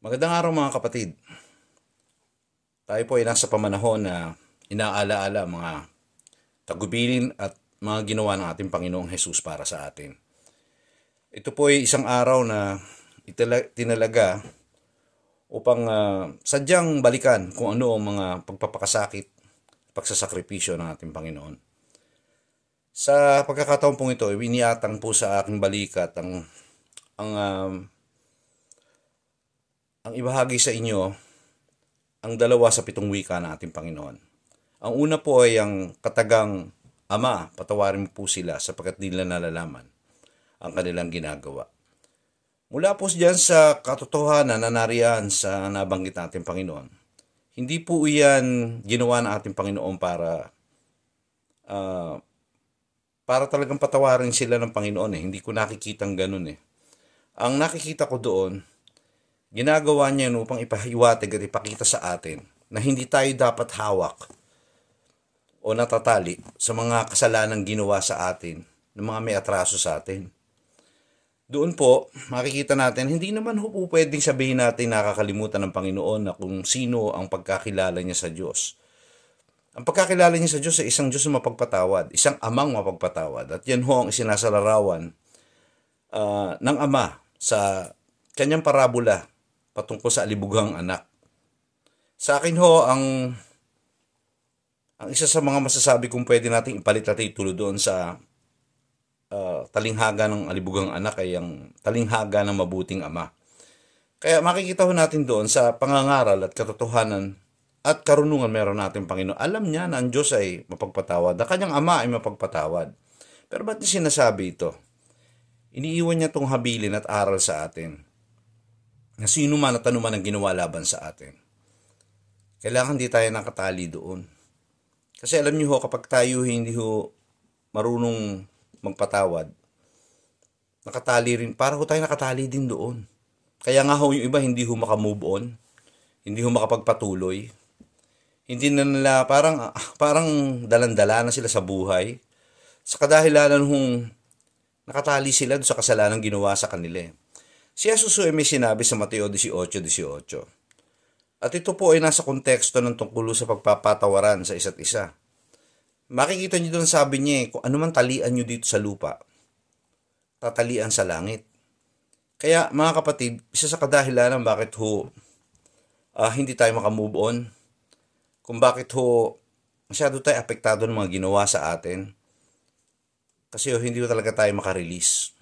Magandang araw mga kapatid. Tayo po ay nasa pamanahon na inaalaala mga tagubilin at mga ginawa ng ating Panginoong Hesus para sa atin. Ito po ay isang araw na tinalaga upang sadyang balikan kung ano ang mga pagpapakasakit, pagsasakripisyo ng ating Panginoon. Sa pagkakataon pong ito, iniatang po sa aking balikat ang ibahagi sa inyo ang 2 sa 7 wika ng ating Panginoon. Ang una po ay ang katagang, Ama, patawarin mo po sila sapagkat di nila nalalaman ang kanilang ginagawa. Mula po diyan sa katotohanan na nariyan sa nabanggit nating Panginoon, hindi po iyan ginawa ng ating Panginoon para talagang patawarin sila ng Panginoon. Hindi ko nakikitang ganun. Ang nakikita ko doon, ginagawa niya upang ipahiwatig at ipakita sa atin na hindi tayo dapat hawak o natatali sa mga kasalanang ginawa sa atin ng mga may atraso sa atin. Doon po, makikita natin, hindi naman po pwedeng sabihin natin nakakalimutan ng Panginoon na kung sino ang pagkakilala niya sa Diyos. Ang pagkakilala niya sa Diyos ay isang Diyos na mapagpatawad, isang amang mapagpatawad. At yan ho ang isinasalarawan ng Ama sa kanyang parabola patungkol sa alibughang anak. Sa akin ho, ang isa sa mga masasabi kong pwede nating ipalit at itulo doon sa talinghaga ng alibughang anak ay ang talinghaga ng mabuting ama. Kaya makikita ho natin doon sa pangangaral at katotohanan at karunungan meron natin Panginoon. Alam niya na ang Diyos ay mapagpatawad, na kanyang ama ay mapagpatawad. Pero ba't niya sinasabi ito? Iniiwan niya itong habilin at aral sa atin na sino man at ano man ang ginawa laban sa atin. Kailangan di tayo nakatali doon. Kasi alam niyo ho, kapag tayo hindi ho marunong magpatawad, nakatali rin, para ho tayo nakatali din doon. Kaya nga ho, yung iba hindi ho makamove on, hindi ho makapagpatuloy. Hindi na nila, parang dalandala na sila sa buhay. Sa kadahilanan hong nakatali sila doon sa kasalanang ginawa sa kanila. Si Jesus ay may sinabi sa Mateo 18:18. At ito po ay nasa konteksto ng tungkol sa pagpapatawaran sa isa't isa. Makikita niyo doon, sabi niya, kung ano man talian niyo dito sa lupa, tatalian sa langit. Kaya mga kapatid, isa sa kadahilanan bakit ho hindi tayo makamove on, kung bakit ho masyado tayo apektado ng mga ginawa sa atin, kasi hindi ho talaga tayo makarelease.